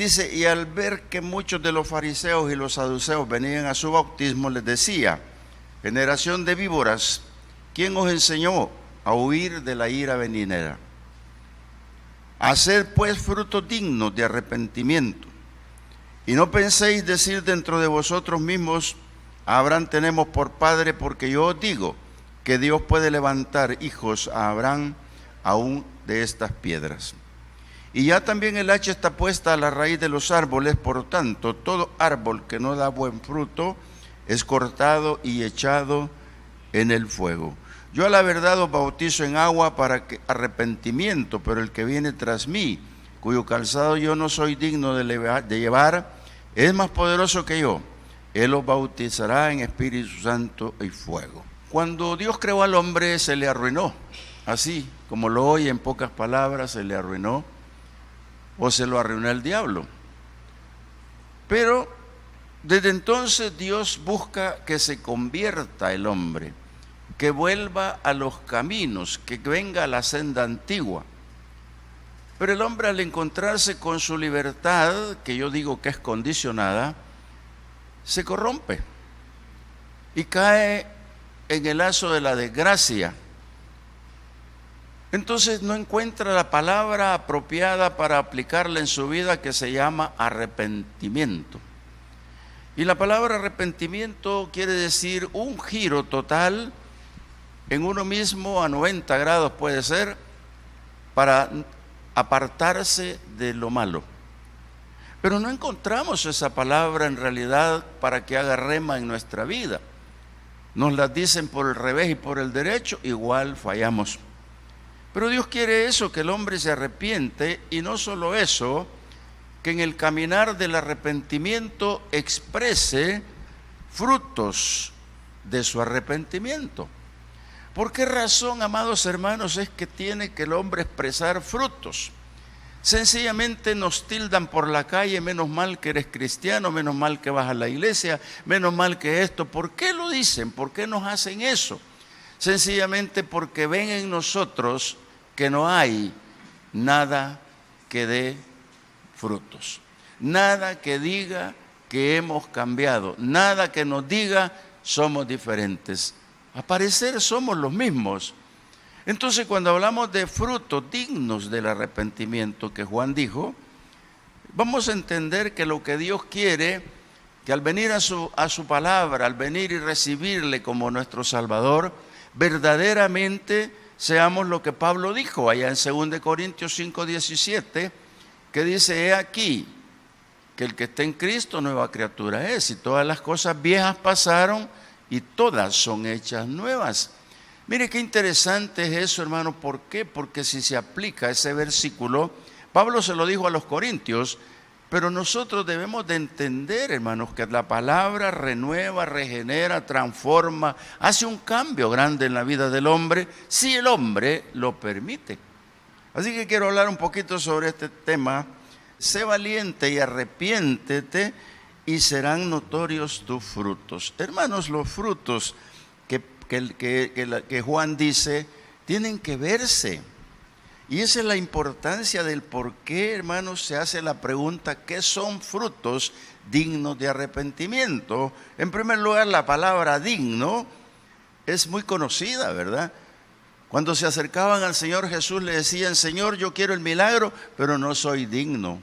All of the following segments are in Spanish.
Dice, y al ver que muchos de los fariseos y los saduceos venían a su bautismo, les decía, generación de víboras, ¿quién os enseñó a huir de la ira venidera? Haced pues frutos dignos de arrepentimiento, y no penséis decir dentro de vosotros mismos, a Abraham tenemos por padre, porque yo os digo que Dios puede levantar hijos a Abraham aún de estas piedras. Y ya también el hacha está puesta a la raíz de los árboles, por tanto, todo árbol que no da buen fruto es cortado y echado en el fuego. Yo a la verdad os bautizo en agua para arrepentimiento, pero el que viene tras mí, cuyo calzado yo no soy digno de llevar, es más poderoso que yo. Él os bautizará en Espíritu Santo y fuego. Cuando Dios creó al hombre se le arruinó, así como lo oye en pocas palabras, se le arruinó. O se lo arruinó el diablo. Pero desde entonces Dios busca que se convierta el hombre, que vuelva a los caminos, que venga a la senda antigua. Pero el hombre, al encontrarse con su libertad, que yo digo que es condicionada, se corrompe y cae en el lazo de la desgracia. Entonces no encuentra la palabra apropiada para aplicarla en su vida, que se llama arrepentimiento. Y la palabra arrepentimiento quiere decir un giro total en uno mismo a 90 grados puede ser, para apartarse de lo malo. Pero no encontramos esa palabra en realidad para que haga rema en nuestra vida. Nos la dicen por el revés y por el derecho, igual fallamos. Pero Dios quiere eso, que el hombre se arrepiente, y no solo eso, que en el caminar del arrepentimiento exprese frutos de su arrepentimiento. ¿Por qué razón, amados hermanos, es que tiene que el hombre expresar frutos? Sencillamente nos tildan por la calle, menos mal que eres cristiano, menos mal que vas a la iglesia, menos mal que esto. ¿Por qué lo dicen? ¿Por qué nos hacen eso? Sencillamente porque ven en nosotros que no hay nada que dé frutos, nada que diga que hemos cambiado, nada que nos diga somos diferentes. A parecer somos los mismos. Entonces, cuando hablamos de frutos dignos del arrepentimiento que Juan dijo, vamos a entender que lo que Dios quiere, que al venir a su palabra, al venir y recibirle como nuestro Salvador, verdaderamente seamos lo que Pablo dijo allá en 2 Corintios 5:17, que dice, he aquí que el que está en Cristo nueva criatura es, y todas las cosas viejas pasaron y todas son hechas nuevas. Mire qué interesante es eso, hermano. ¿Por qué? Porque si se aplica ese versículo, Pablo se lo dijo a los corintios, pero nosotros debemos de entender, hermanos, que la palabra renueva, regenera, transforma, hace un cambio grande en la vida del hombre, si el hombre lo permite. Así que quiero hablar un poquito sobre este tema. Sé valiente y arrepiéntete, y serán notorios tus frutos. Hermanos, los frutos que Juan dice tienen que verse. Y esa es la importancia del por qué, hermanos, se hace la pregunta, ¿qué son frutos dignos de arrepentimiento? En primer lugar, la palabra digno es muy conocida, ¿verdad? Cuando se acercaban al Señor Jesús le decían, Señor, yo quiero el milagro, pero no soy digno.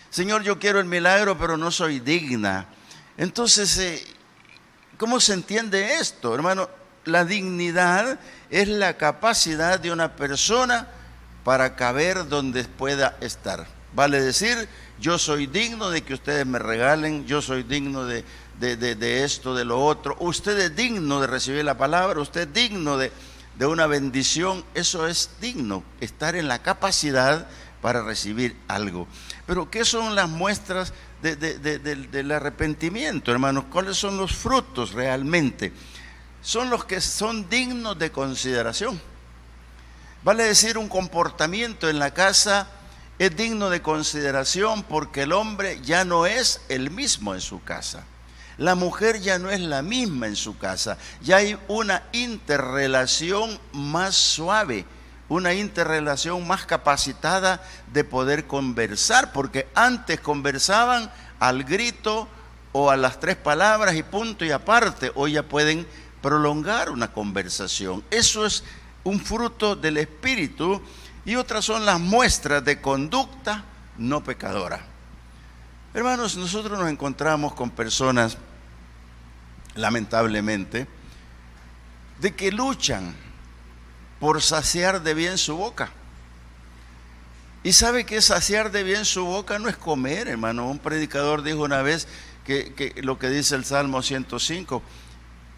Señor, yo quiero el milagro, pero no soy digna. Entonces, ¿cómo se entiende esto, hermano? La dignidad es la capacidad de una persona para caber donde pueda estar. Vale decir, yo soy digno de que ustedes me regalen, yo soy digno de esto, de lo otro. Usted es digno de recibir la palabra, usted es digno de una bendición. Eso es digno, estar en la capacidad para recibir algo. Pero ¿qué son las muestras del arrepentimiento, hermanos? ¿Cuáles son los frutos realmente? Son los que son dignos de consideración. Vale decir, un comportamiento en la casa es digno de consideración porque el hombre ya no es el mismo en su casa. La mujer ya no es la misma en su casa. Ya hay una interrelación más suave, una interrelación más capacitada de poder conversar, porque antes conversaban al grito o a las 3 palabras y punto y aparte. Hoy ya pueden prolongar una conversación. Eso es un fruto del Espíritu, y otras son las muestras de conducta no pecadora. Hermanos, nosotros nos encontramos con personas, lamentablemente, de que luchan por saciar de bien su boca. Y sabe que saciar de bien su boca no es comer, hermano. Un predicador dijo una vez que lo que dice el Salmo 105,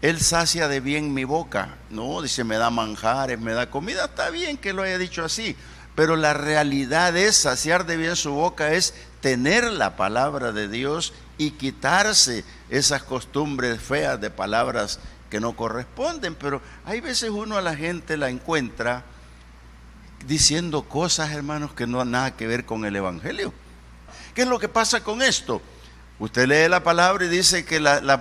Él sacia de bien mi boca. No, dice, me da manjares, me da comida. Está bien que lo haya dicho así, pero la realidad es, saciar de bien su boca es tener la palabra de Dios y quitarse esas costumbres feas de palabras que no corresponden. Pero hay veces uno a la gente la encuentra diciendo cosas, hermanos, que no han nada que ver con el Evangelio. ¿Qué es lo que pasa con esto? Usted lee la palabra y dice que las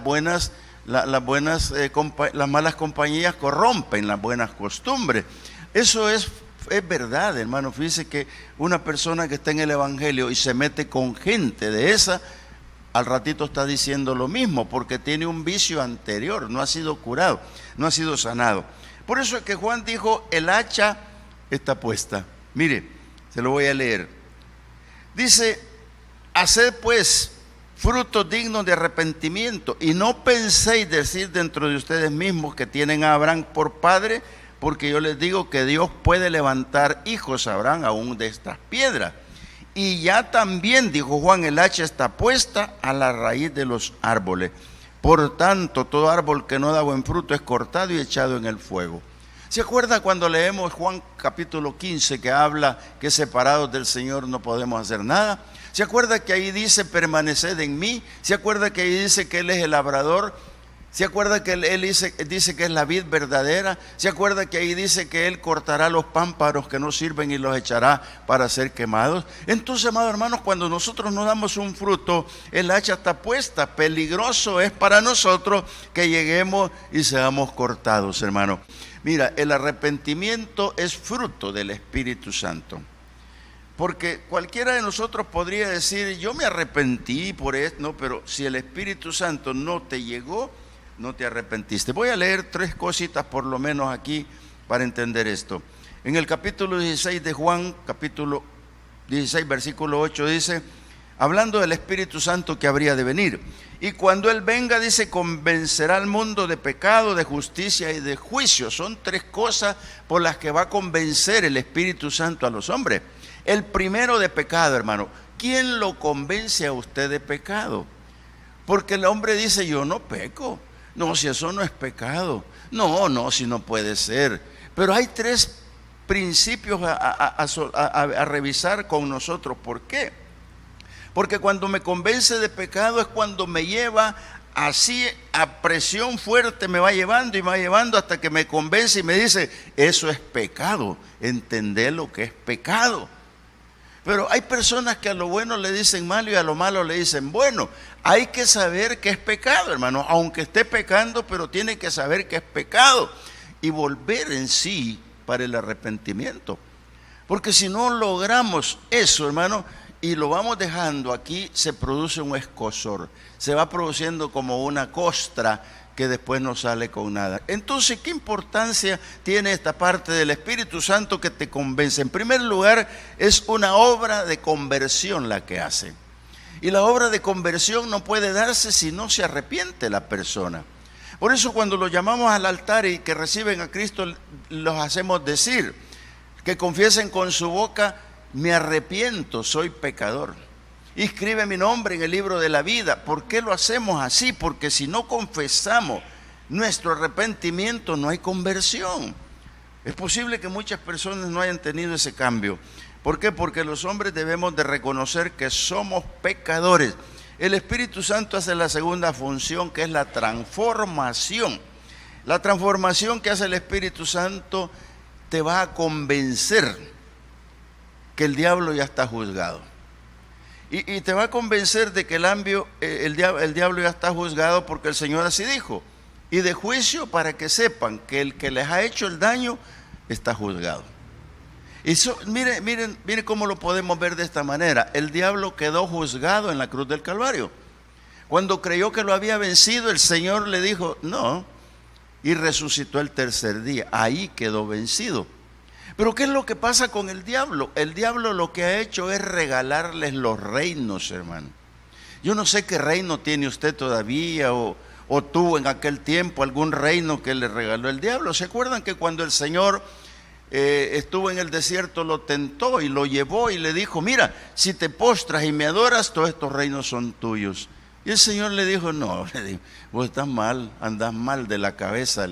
malas compañías corrompen las buenas costumbres. Eso es verdad, hermano. Fíjese que una persona que está en el Evangelio y se mete con gente de esa, al ratito está diciendo lo mismo, porque tiene un vicio anterior, no ha sido curado, no ha sido sanado. Por eso es que Juan dijo, el hacha está puesta. Mire, se lo voy a leer. Dice, haced pues frutos dignos de arrepentimiento, y no penséis decir dentro de ustedes mismos que tienen a Abraham por padre, porque yo les digo que Dios puede levantar hijos a Abraham aún de estas piedras. Y ya también, dijo Juan, el hacha está puesta a la raíz de los árboles. Por tanto, todo árbol que no da buen fruto es cortado y echado en el fuego. ¿Se acuerda cuando leemos Juan capítulo 15 que habla que separados del Señor no podemos hacer nada? ¿Se acuerda que ahí dice permaneced en mí? ¿Se acuerda que ahí dice que Él es el labrador? ¿Se acuerda que Él dice que es la vid verdadera? ¿Se acuerda que ahí dice que Él cortará los pámpanos que no sirven y los echará para ser quemados? Entonces, amados hermanos, cuando nosotros no damos un fruto, el hacha está puesta. Peligroso es para nosotros que lleguemos y seamos cortados, hermano. Mira, el arrepentimiento es fruto del Espíritu Santo. Porque cualquiera de nosotros podría decir, yo me arrepentí por esto, no, pero si el Espíritu Santo no te llegó, no te arrepentiste. Voy a leer 3 cositas por lo menos aquí para entender esto. En el capítulo 16 de Juan, capítulo 16, versículo 8 dice, hablando del Espíritu Santo que habría de venir, y cuando Él venga, dice, convencerá al mundo de pecado, de justicia y de juicio. Son 3 cosas por las que va a convencer el Espíritu Santo a los hombres. El primero, de pecado, hermano. ¿Quién lo convence a usted de pecado? Porque el hombre dice, yo no peco. No, si eso no es pecado. No, si no puede ser. Pero hay 3 principios a revisar con nosotros. ¿Por qué? Porque cuando me convence de pecado es cuando me lleva así a presión fuerte, me va llevando y me va llevando hasta que me convence y me dice, eso es pecado. Entender lo que es pecado. Pero hay personas que a lo bueno le dicen malo y a lo malo le dicen bueno. Hay que saber que es pecado, hermano, aunque esté pecando, pero tiene que saber que es pecado y volver en sí para el arrepentimiento. Porque si no logramos eso, hermano, y lo vamos dejando aquí, se produce un escozor, se va produciendo como una costra que después no sale con nada. Entonces, ¿qué importancia tiene esta parte del Espíritu Santo que te convence? En primer lugar, es una obra de conversión la que hace. Y la obra de conversión no puede darse si no se arrepiente la persona. Por eso cuando los llamamos al altar y que reciben a Cristo, los hacemos decir, que confiesen con su boca, me arrepiento, soy pecador. Inscribe mi nombre en el libro de la vida. ¿Por qué lo hacemos así? Porque si no confesamos nuestro arrepentimiento, no hay conversión. Es posible que muchas personas no hayan tenido ese cambio. ¿Por qué? Porque los hombres debemos de reconocer que somos pecadores. El Espíritu Santo hace la segunda función, que es la transformación. La transformación que hace el Espíritu Santo te va a convencer que el diablo ya está juzgado. Y te va a convencer de que el diablo ya está juzgado porque el Señor así dijo. Y de juicio para que sepan que el que les ha hecho el daño está juzgado. Eso, mire cómo lo podemos ver de esta manera. El diablo quedó juzgado en la cruz del Calvario. Cuando creyó que lo había vencido, el Señor le dijo, no, y resucitó el tercer día. Ahí quedó vencido. Pero ¿qué es lo que pasa con el diablo? El diablo lo que ha hecho es regalarles los reinos, hermano. Yo no sé qué reino tiene usted todavía o tuvo en aquel tiempo algún reino que le regaló el diablo. ¿Se acuerdan que cuando el Señor estuvo en el desierto lo tentó y lo llevó y le dijo, mira, si te postras y me adoras, todos estos reinos son tuyos? Y el Señor le dijo, no, vos estás mal, andás mal de la cabeza,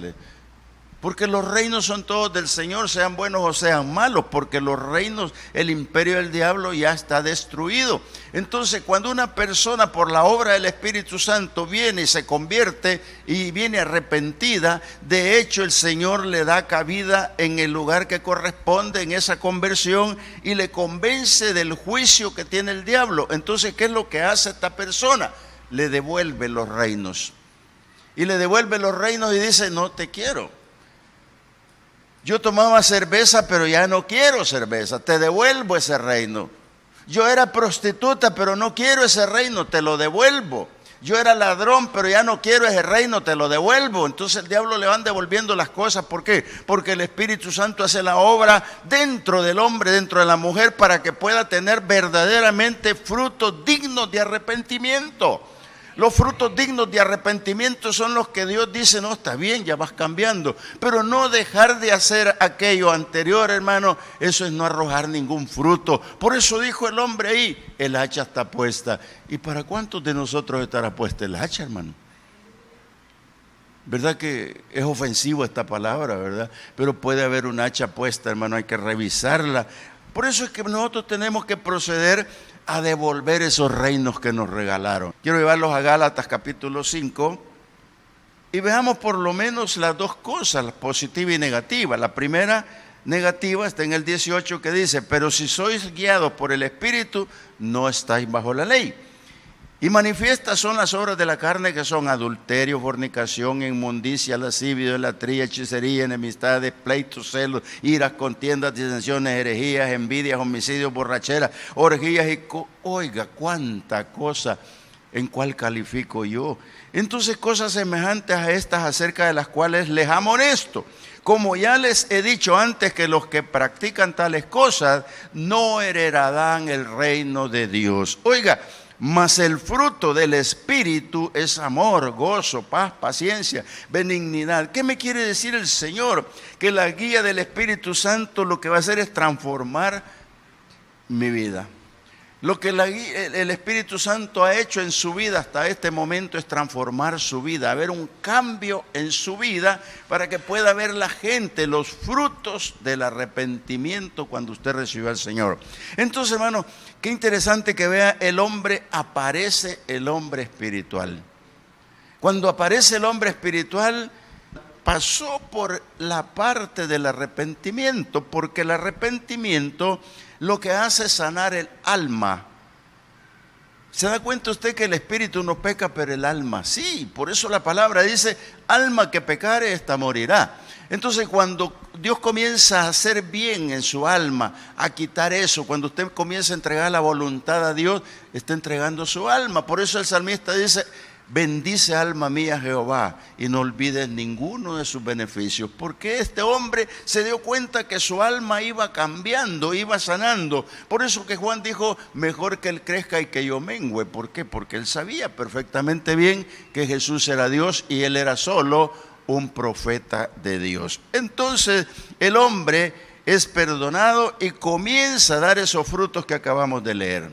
porque los reinos son todos del Señor, sean buenos o sean malos, porque los reinos, el imperio del diablo ya está destruido. Entonces, cuando una persona por la obra del Espíritu Santo viene y se convierte y viene arrepentida, de hecho el Señor le da cabida en el lugar que corresponde en esa conversión y le convence del juicio que tiene el diablo. Entonces, ¿qué es lo que hace esta persona? Le devuelve los reinos. Y le devuelve los reinos y dice, no te quiero. Yo tomaba cerveza, pero ya no quiero cerveza, te devuelvo ese reino. Yo era prostituta, pero no quiero ese reino, te lo devuelvo. Yo era ladrón, pero ya no quiero ese reino, te lo devuelvo. Entonces el diablo le van devolviendo las cosas. ¿Por qué? Porque el Espíritu Santo hace la obra dentro del hombre, dentro de la mujer, para que pueda tener verdaderamente frutos dignos de arrepentimiento. Los frutos dignos de arrepentimiento son los que Dios dice, no, está bien, ya vas cambiando. Pero no dejar de hacer aquello anterior, hermano, eso es no arrojar ningún fruto. Por eso dijo el hombre ahí, el hacha está puesta. ¿Y para cuántos de nosotros estará puesta el hacha, hermano? ¿Verdad que es ofensivo esta palabra, verdad? Pero puede haber un hacha puesta, hermano, hay que revisarla. Por eso es que nosotros tenemos que proceder a devolver esos reinos que nos regalaron. Quiero llevarlos a Gálatas capítulo 5 y veamos por lo menos las dos cosas, la positiva y negativa. La primera negativa está en el 18 que dice, pero si sois guiados por el Espíritu, no estáis bajo la ley. Y manifiestas son las obras de la carne, que son adulterio, fornicación, inmundicia, lascivia, idolatría, hechicería, enemistades, pleitos, celos, iras, contiendas, disensiones, herejías, envidias, homicidios, borracheras, orgías y... Oiga, cuánta cosa, ¿en cuál califico yo? Entonces, cosas semejantes a estas acerca de las cuales les amonesto. Como ya les he dicho antes, que los que practican tales cosas no heredarán el reino de Dios. Oiga, mas el fruto del Espíritu es amor, gozo, paz, paciencia, benignidad. ¿Qué me quiere decir el Señor? Que la guía del Espíritu Santo lo que va a hacer es transformar mi vida. Lo que el Espíritu Santo ha hecho en su vida hasta este momento es transformar su vida, haber un cambio en su vida para que pueda ver la gente los frutos del arrepentimiento cuando usted recibió al Señor. Entonces, hermano, qué interesante que vea el hombre, aparece el hombre espiritual. Cuando aparece el hombre espiritual, pasó por la parte del arrepentimiento, porque el arrepentimiento lo que hace es sanar el alma. ¿Se da cuenta usted que el espíritu no peca, pero el alma sí? Por eso la palabra dice, alma que pecare, esta morirá. Entonces, cuando Dios comienza a hacer bien en su alma, a quitar eso, cuando usted comienza a entregar la voluntad a Dios, está entregando su alma. Por eso el salmista dice, bendice alma mía Jehová y no olvides ninguno de sus beneficios. Porque este hombre se dio cuenta que su alma iba cambiando, iba sanando. Por eso que Juan dijo, mejor que él crezca y que yo mengüe. ¿Por qué? Porque él sabía perfectamente bien que Jesús era Dios y él era solo un profeta de Dios. Entonces el hombre es perdonado y comienza a dar esos frutos que acabamos de leer.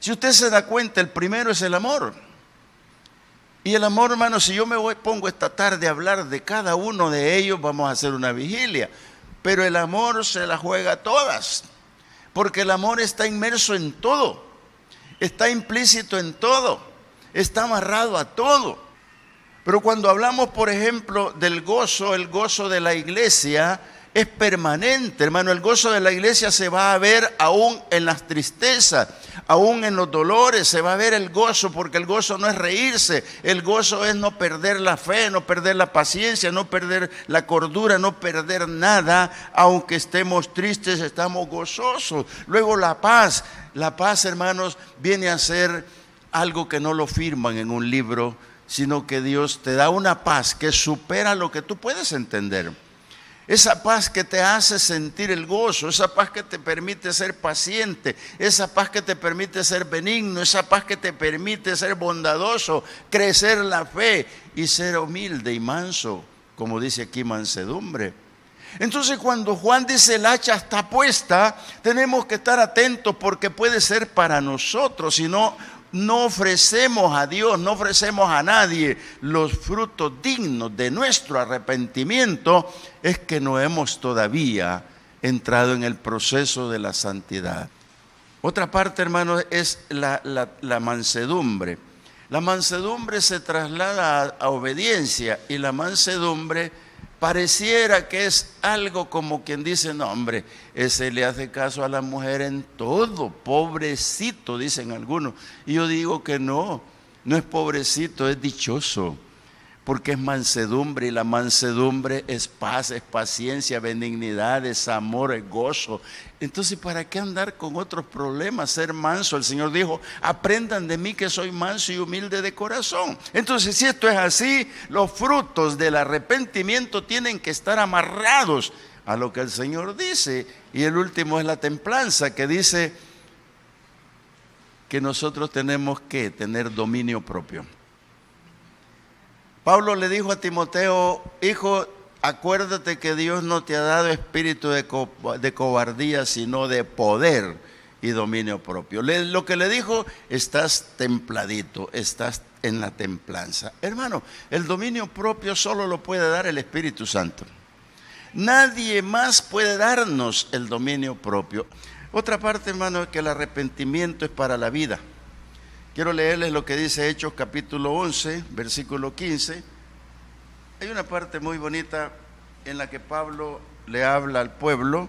Si usted se da cuenta, el primero es el amor. Y el amor, hermano, si yo pongo esta tarde a hablar de cada uno de ellos, vamos a hacer una vigilia. Pero el amor se la juega a todas, porque el amor está inmerso en todo, está implícito en todo, está amarrado a todo. Pero cuando hablamos, por ejemplo, del gozo, el gozo de la iglesia es permanente, hermano. El gozo de la iglesia se va a ver aún en las tristezas, Aún en los dolores se va a ver el gozo, porque el gozo no es reírse, el gozo es no perder la fe, no perder la paciencia, no perder la cordura, no perder nada. Aunque estemos tristes, estamos gozosos. Luego la paz, hermanos, viene a ser algo que no lo firman en un libro, sino que Dios te da una paz que supera lo que tú puedes entender. Esa paz que te hace sentir el gozo, esa paz que te permite ser paciente, esa paz que te permite ser benigno, esa paz que te permite ser bondadoso, crecer la fe y ser humilde y manso, como dice aquí mansedumbre. Entonces cuando Juan dice el hacha está puesta, tenemos que estar atentos, porque puede ser para nosotros, si no ofrecemos a Dios, no ofrecemos a nadie los frutos dignos de nuestro arrepentimiento, es que no hemos todavía entrado en el proceso de la santidad. Otra parte, hermanos, es la mansedumbre. La mansedumbre se traslada a obediencia, y la mansedumbre pareciera que es algo como quien dice, no hombre, ese le hace caso a la mujer en todo, pobrecito, dicen algunos. Y yo digo que no es pobrecito, es dichoso, porque es mansedumbre, y la mansedumbre es paz, es paciencia, benignidad, es amor, es gozo. Entonces, ¿para qué andar con otros problemas? Ser manso. El Señor dijo, aprendan de mí que soy manso y humilde de corazón. Entonces, si esto es así, los frutos del arrepentimiento tienen que estar amarrados a lo que el Señor dice. Y el último es la templanza, que dice que nosotros tenemos que tener dominio propio. Pablo le dijo a Timoteo, hijo, acuérdate que Dios no te ha dado espíritu de cobardía, sino de poder y dominio propio. Lo que le dijo, estás templadito, estás en la templanza. Hermano, el dominio propio solo lo puede dar el Espíritu Santo. Nadie más puede darnos el dominio propio. Otra parte, hermano, es que el arrepentimiento es para la vida. Quiero leerles lo que dice Hechos capítulo 11, versículo 15. Hay una parte muy bonita en la que Pablo le habla al pueblo.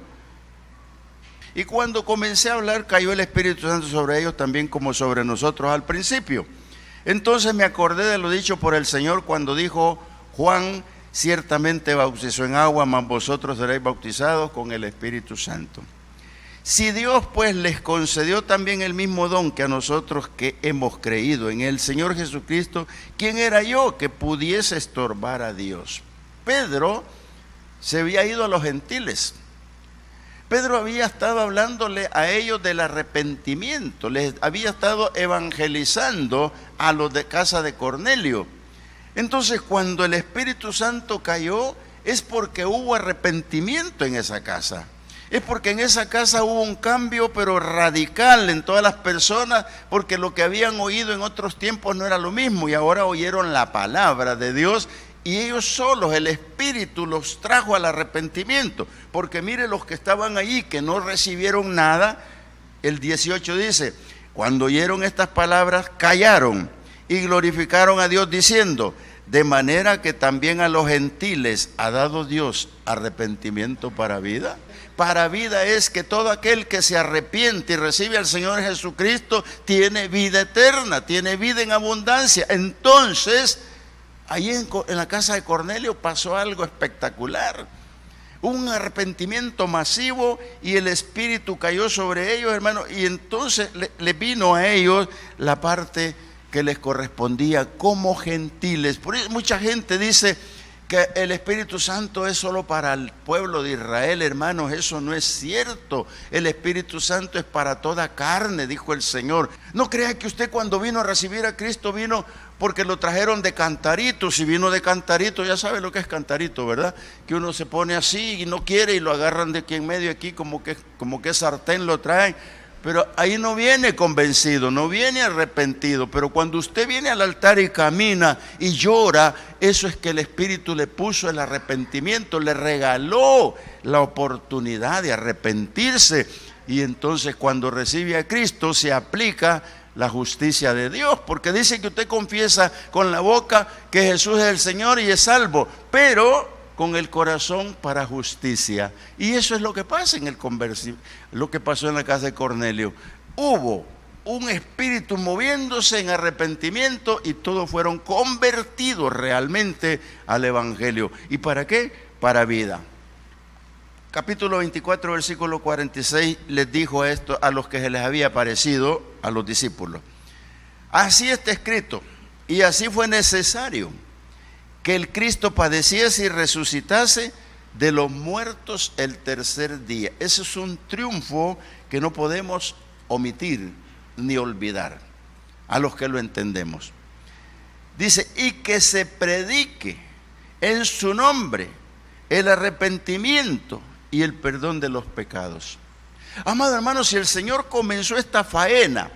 Y cuando comencé a hablar, cayó el Espíritu Santo sobre ellos, también como sobre nosotros al principio. Entonces me acordé de lo dicho por el Señor cuando dijo, Juan ciertamente bautizó en agua, mas vosotros seréis bautizados con el Espíritu Santo. Si Dios pues les concedió también el mismo don que a nosotros que hemos creído en el Señor Jesucristo, ¿quién era yo que pudiese estorbar a Dios? Pedro se había ido a los gentiles. Pedro había estado hablándole a ellos del arrepentimiento, les había estado evangelizando a los de casa de Cornelio. Entonces, cuando el Espíritu Santo cayó, es porque hubo arrepentimiento en esa casa. Es porque en esa casa hubo un cambio, pero radical en todas las personas, porque lo que habían oído en otros tiempos no era lo mismo, y ahora oyeron la palabra de Dios, y ellos solos, el Espíritu los trajo al arrepentimiento. Porque mire, los que estaban allí, que no recibieron nada, el 18 dice, cuando oyeron estas palabras, callaron y glorificaron a Dios diciendo, de manera que también a los gentiles ha dado Dios arrepentimiento para vida. Para vida es que todo aquel que se arrepiente y recibe al Señor Jesucristo tiene vida eterna, tiene vida en abundancia. Entonces, ahí en la casa de Cornelio pasó algo espectacular. Un arrepentimiento masivo y el Espíritu cayó sobre ellos, hermano, y entonces le vino a ellos la parte que les correspondía como gentiles. Por eso mucha gente dice que el Espíritu Santo es solo para el pueblo de Israel. Hermanos, eso no es cierto. El Espíritu Santo es para toda carne, dijo el Señor. No crea que usted cuando vino a recibir a Cristo vino porque lo trajeron de cantarito. Si vino de cantarito, ya sabe lo que es cantarito, ¿verdad? Que uno se pone así y no quiere y lo agarran de aquí en medio, aquí como que sartén lo traen. Pero ahí no viene convencido, no viene arrepentido. Pero cuando usted viene al altar y camina y llora, eso es que el Espíritu le puso el arrepentimiento, le regaló la oportunidad de arrepentirse. Y entonces cuando recibe a Cristo se aplica la justicia de Dios, porque dice que usted confiesa con la boca que Jesús es el Señor y es salvo, pero con el corazón para justicia. Y eso es lo que pasa en el conversión, lo que pasó en la casa de Cornelio. Hubo un espíritu moviéndose en arrepentimiento y todos fueron convertidos realmente al Evangelio. ¿Y para qué? Para vida. Capítulo 24, versículo 46, les dijo esto a los que se les había aparecido a los discípulos. Así está escrito, y así fue necesario que el Cristo padeciese y resucitase de los muertos el tercer día. Ese es un triunfo que no podemos omitir ni olvidar a los que lo entendemos. Dice, y que se predique en su nombre el arrepentimiento y el perdón de los pecados. Amado hermano, si el Señor comenzó esta faena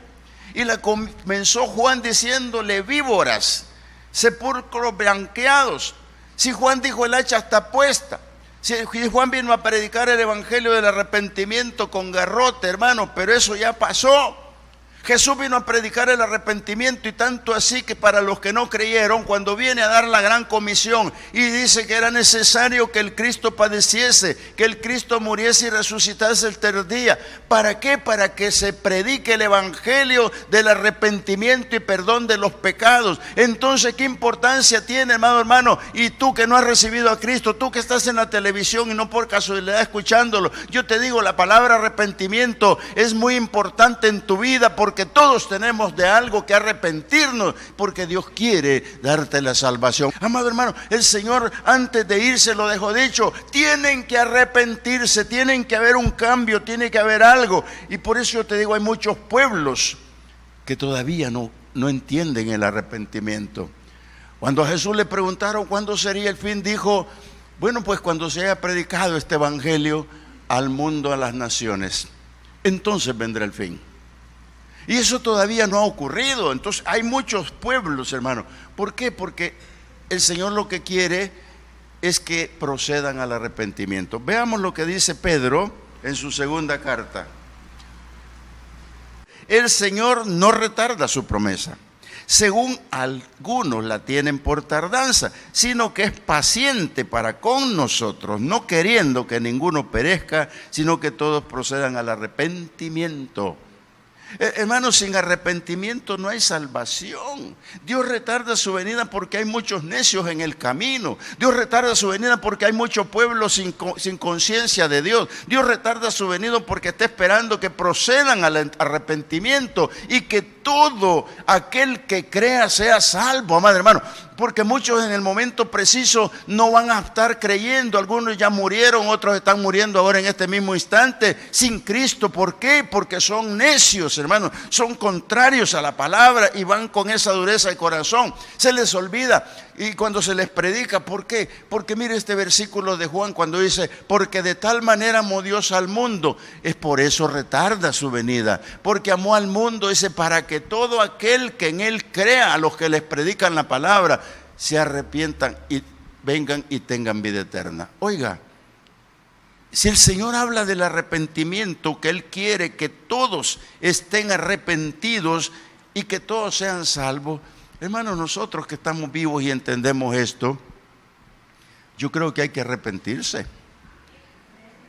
y la comenzó Juan diciéndole víboras, sepulcros blanqueados, si Juan dijo el hacha está puesta, si Juan vino a predicar el evangelio del arrepentimiento con garrote, hermano, pero eso ya pasó. Jesús vino a predicar el arrepentimiento, y tanto así que para los que no creyeron, cuando viene a dar la gran comisión y dice que era necesario que el Cristo padeciese, que el Cristo muriese y resucitase el tercer día. ¿Para qué? Para que se predique el evangelio del arrepentimiento y perdón de los pecados. Entonces, ¿qué importancia tiene, amado hermano? Y tú que no has recibido a Cristo, tú que estás en la televisión y no por casualidad escuchándolo, yo te digo, la palabra arrepentimiento es muy importante en tu vida, porque todos tenemos de algo que arrepentirnos, porque Dios quiere darte la salvación. Amado hermano, el Señor antes de irse lo dejó dicho, tienen que arrepentirse, tienen que haber un cambio, tiene que haber algo. Y por eso yo te digo, hay muchos pueblos que todavía no entienden el arrepentimiento. Cuando a Jesús le preguntaron cuándo sería el fin, dijo, bueno, pues cuando se haya predicado este evangelio al mundo, a las naciones, entonces vendrá el fin. Y eso todavía no ha ocurrido. Entonces hay muchos pueblos, hermano. ¿Por qué? Porque el Señor lo que quiere es que procedan al arrepentimiento. Veamos lo que dice Pedro en su segunda carta. El Señor no retarda su promesa, según algunos la tienen por tardanza, sino que es paciente para con nosotros, no queriendo que ninguno perezca, sino que todos procedan al arrepentimiento. Hermanos, sin arrepentimiento no hay salvación. Dios retarda su venida porque hay muchos necios en el camino. Dios retarda su venida porque hay mucho pueblo sin conciencia de Dios. Dios retarda su venida porque está esperando que procedan al arrepentimiento y que todo aquel que crea sea salvo, amado hermano. Porque muchos en el momento preciso no van a estar creyendo. Algunos ya murieron, otros están muriendo ahora en este mismo instante sin Cristo. ¿Por qué? Porque son necios, hermanos. Son contrarios a la palabra y van con esa dureza de corazón. Se les olvida. Y cuando se les predica, ¿por qué? Porque mire este versículo de Juan cuando dice, porque de tal manera amó Dios al mundo, es por eso retarda su venida. Porque amó al mundo, dice, para que todo aquel que en él crea, a los que les predican la palabra, se arrepientan y vengan y tengan vida eterna. Oiga, si el Señor habla del arrepentimiento, que Él quiere que todos estén arrepentidos y que todos sean salvos, hermanos, nosotros que estamos vivos y entendemos esto, yo creo que hay que arrepentirse.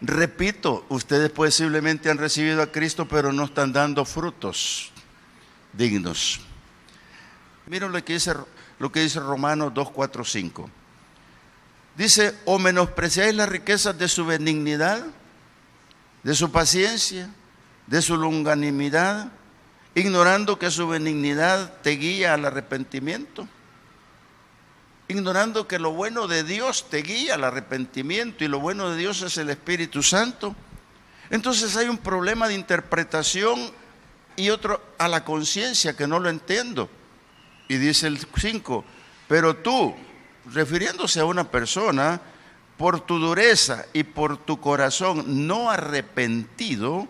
Repito, ustedes posiblemente han recibido a Cristo, pero no están dando frutos dignos. Miren lo que dice Romanos 2, 4, 5. Dice, o menospreciáis las riquezas de su benignidad, de su paciencia, de su longanimidad, ignorando que su benignidad te guía al arrepentimiento, ignorando que lo bueno de Dios te guía al arrepentimiento y lo bueno de Dios es el Espíritu Santo. Entonces hay un problema de interpretación y otro a la conciencia que no lo entiendo. Y dice el 5, pero tú, refiriéndose a una persona, por tu dureza y por tu corazón no arrepentido,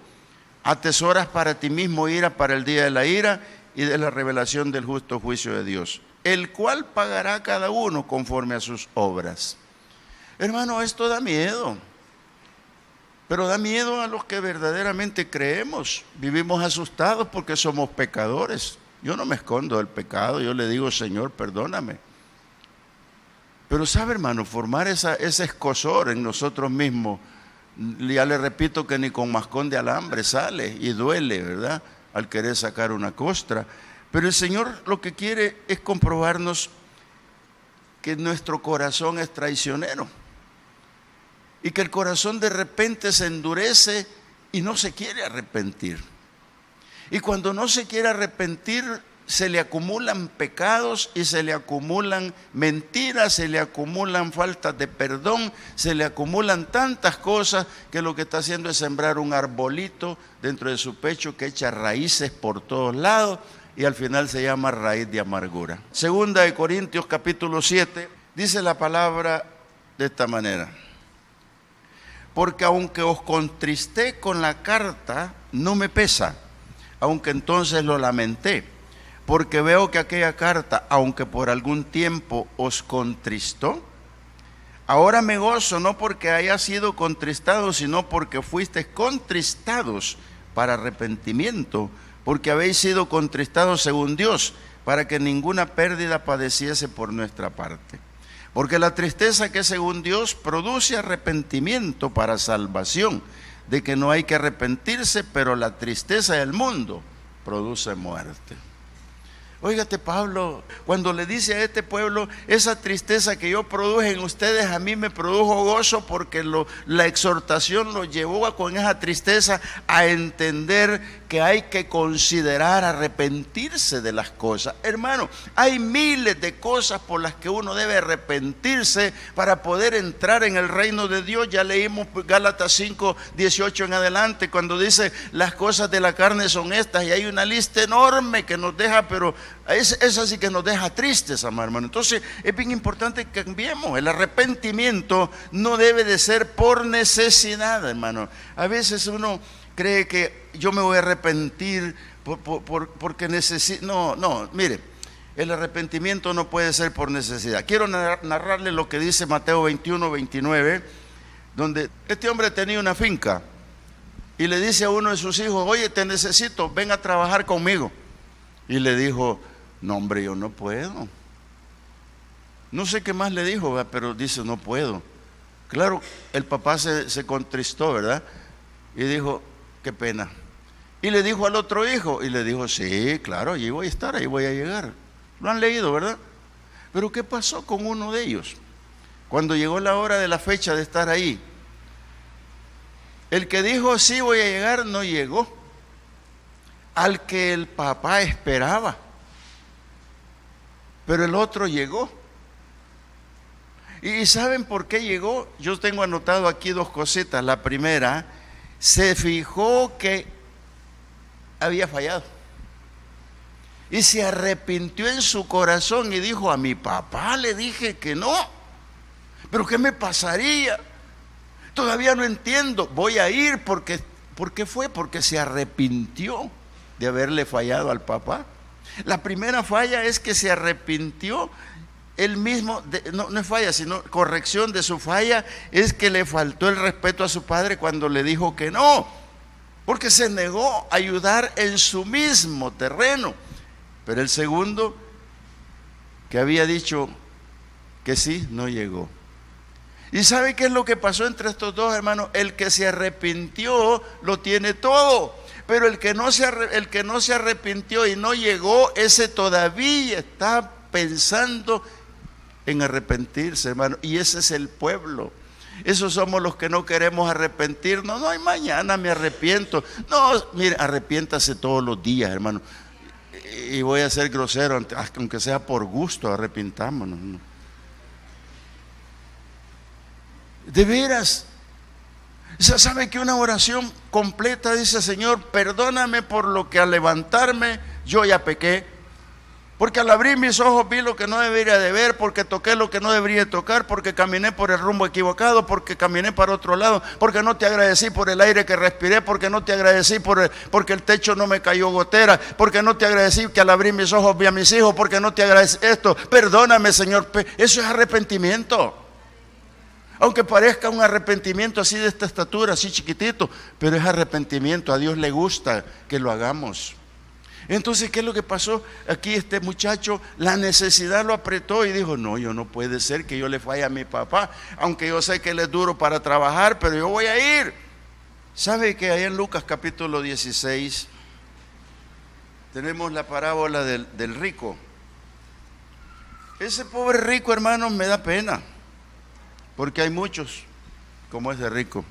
atesoras para ti mismo ira para el día de la ira y de la revelación del justo juicio de Dios, el cual pagará a cada uno conforme a sus obras. Hermano, esto da miedo, pero da miedo a los que verdaderamente creemos. Vivimos asustados porque somos pecadores. Yo no me escondo del pecado, yo le digo, Señor, perdóname. Pero sabe, hermano, formar ese escozor en nosotros mismos, ya le repito que ni con mascón de alambre sale y duele, ¿verdad? al querer sacar una costra. Pero el Señor lo que quiere es comprobarnos que nuestro corazón es traicionero y que el corazón de repente se endurece y no se quiere arrepentir. Y cuando no se quiere arrepentir, se le acumulan pecados y se le acumulan mentiras, se le acumulan faltas de perdón, se le acumulan tantas cosas que lo que está haciendo es sembrar un arbolito dentro de su pecho que echa raíces por todos lados y al final se llama raíz de amargura. Segunda de Corintios capítulo 7 dice la palabra de esta manera: porque aunque os contristé con la carta, no me pesa, aunque entonces lo lamenté, porque veo que aquella carta, aunque por algún tiempo os contristó, ahora me gozo, no porque haya sido contristado, sino porque fuisteis contristados para arrepentimiento, porque habéis sido contristados según Dios, para que ninguna pérdida padeciese por nuestra parte. Porque la tristeza que es según Dios produce arrepentimiento para salvación, de que no hay que arrepentirse, pero la tristeza del mundo produce muerte. Óigate, Pablo, cuando le dice a este pueblo, esa tristeza que yo produje en ustedes, a mí me produjo gozo, porque la exhortación lo llevó con esa tristeza a entender que hay que considerar arrepentirse de las cosas. Hermano, hay miles de cosas por las que uno debe arrepentirse para poder entrar en el reino de Dios. Ya leímos Gálatas 5:18 en adelante, cuando dice las cosas de la carne son estas, y hay una lista enorme que nos deja, pero esa sí que nos deja tristes, hermano. Entonces es bien importante que cambiemos. El arrepentimiento no debe de ser por necesidad, hermano. A veces uno cree que yo me voy a arrepentir porque necesito. No, mire, el arrepentimiento no puede ser por necesidad. Quiero narrarle lo que dice Mateo 21:29, donde este hombre tenía una finca y le dice a uno de sus hijos: oye, te necesito, ven a trabajar conmigo. Y le dijo: no, hombre, yo no puedo. No sé qué más le dijo, pero dice: no puedo. Claro, el papá se contristó, ¿verdad? Y dijo: qué pena. Y le dijo al otro hijo, y le dijo: sí, claro, allí voy a estar, ahí voy a llegar. Lo han leído, ¿verdad? Pero ¿qué pasó con uno de ellos? Cuando llegó la hora de la fecha de estar ahí, el que dijo sí voy a llegar, no llegó al que el papá esperaba, pero el otro llegó. ¿Y saben por qué llegó? Yo tengo anotado aquí dos cositas. La primera, se fijó que había fallado y se arrepintió en su corazón y dijo: a mi papá le dije que no, pero ¿qué me pasaría? Todavía no entiendo, voy a ir. ¿Por qué fue? Porque se arrepintió de haberle fallado al papá. La primera falla es que se arrepintió él mismo, no es falla, sino corrección de su falla, es que le faltó el respeto a su padre cuando le dijo que no, porque se negó a ayudar en su mismo terreno. Pero el segundo, que había dicho que sí, no llegó. ¿Y sabe qué es lo que pasó entre estos dos, hermanos? El que se arrepintió lo tiene todo, pero el que no se arrepintió y no llegó, ese todavía está pensando en arrepentirse, hermano. Y ese es el pueblo. Esos somos los que no queremos arrepentirnos. No, mañana me arrepiento. No, mire, arrepiéntase todos los días, hermano. Y voy a ser grosero, aunque sea por gusto, arrepintámonos, ¿no? De veras, ¿sabe que una oración completa dice: Señor, perdóname por lo que al levantarme yo ya pequé, porque al abrir mis ojos vi lo que no debería de ver, porque toqué lo que no debería tocar, porque caminé por el rumbo equivocado, porque caminé para otro lado, porque no te agradecí por el aire que respiré, porque no te agradecí porque el techo no me cayó gotera, porque no te agradecí que al abrir mis ojos vi a mis hijos, porque no te agradecí esto. Perdóname, Señor. Eso es arrepentimiento. Aunque parezca un arrepentimiento así de esta estatura, así chiquitito, pero es arrepentimiento. A Dios le gusta que lo hagamos. Entonces, ¿qué es lo que pasó? Aquí este muchacho, la necesidad lo apretó y dijo: no, no puede ser que yo le falle a mi papá, aunque yo sé que él es duro para trabajar, pero yo voy a ir. ¿Sabe que ahí en Lucas capítulo 16, Tenemos la parábola del rico. Ese pobre rico, hermanos, me da pena, porque hay muchos como ese rico.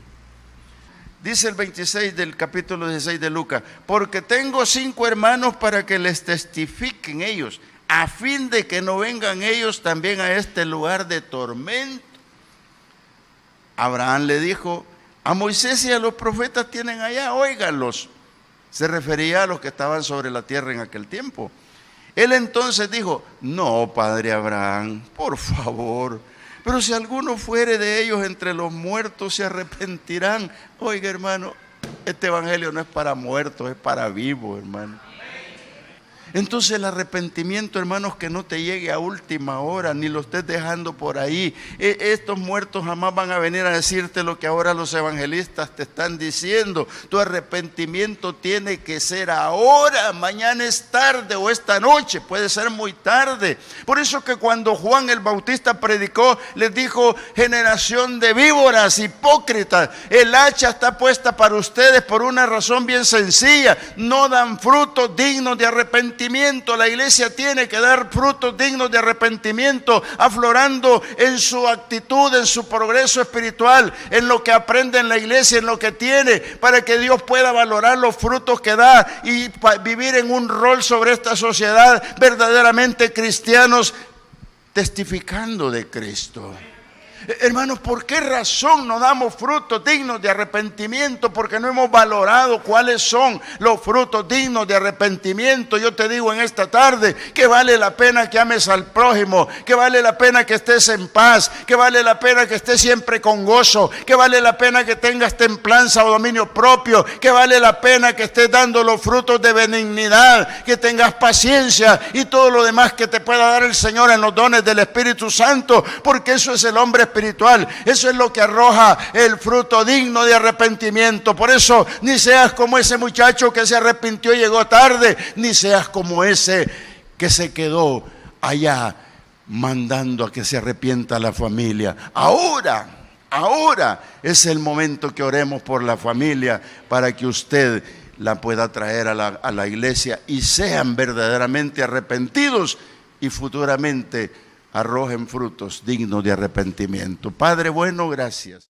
Dice el 26 del capítulo 16 de Lucas: porque tengo 5 hermanos para que les testifiquen ellos, a fin de que no vengan ellos también a este lugar de tormento. Abraham le dijo: a Moisés y a los profetas tienen allá, óiganlos. Se refería a los que estaban sobre la tierra en aquel tiempo. Él entonces dijo: no, padre Abraham, por favor, pero si alguno fuere de ellos entre los muertos, se arrepentirán. Oiga, hermano, este evangelio no es para muertos, es para vivos, hermano. Entonces el arrepentimiento, hermanos, que no te llegue a última hora, ni lo estés dejando por ahí. Estos muertos jamás van a venir a decirte lo que ahora los evangelistas te están diciendo. Tu arrepentimiento tiene que ser ahora, mañana es tarde o esta noche, puede ser muy tarde. Por eso que cuando Juan el Bautista predicó, les dijo: generación de víboras, hipócritas, el hacha está puesta para ustedes por una razón bien sencilla: no dan frutos dignos de arrepentimiento. La iglesia tiene que dar frutos dignos de arrepentimiento, aflorando en su actitud, en su progreso espiritual, en lo que aprende en la iglesia, en lo que tiene, para que Dios pueda valorar los frutos que da y vivir en un rol sobre esta sociedad verdaderamente cristianos, testificando de Cristo. Hermanos, ¿por qué razón no damos frutos dignos de arrepentimiento? Porque no hemos valorado cuáles son los frutos dignos de arrepentimiento. Yo te digo en esta tarde que vale la pena que ames al prójimo, que vale la pena que estés en paz, que vale la pena que estés siempre con gozo, que vale la pena que tengas templanza o dominio propio, que vale la pena que estés dando los frutos de benignidad, que tengas paciencia y todo lo demás que te pueda dar el Señor en los dones del Espíritu Santo, porque eso es el hombre espiritual. Eso es lo que arroja el fruto digno de arrepentimiento. Por eso, ni seas como ese muchacho que se arrepintió y llegó tarde, ni seas como ese que se quedó allá mandando a que se arrepienta la familia. Ahora es el momento que oremos por la familia, para que usted la pueda traer a la iglesia y sean verdaderamente arrepentidos y futuramente arrojen frutos dignos de arrepentimiento. Padre bueno, gracias.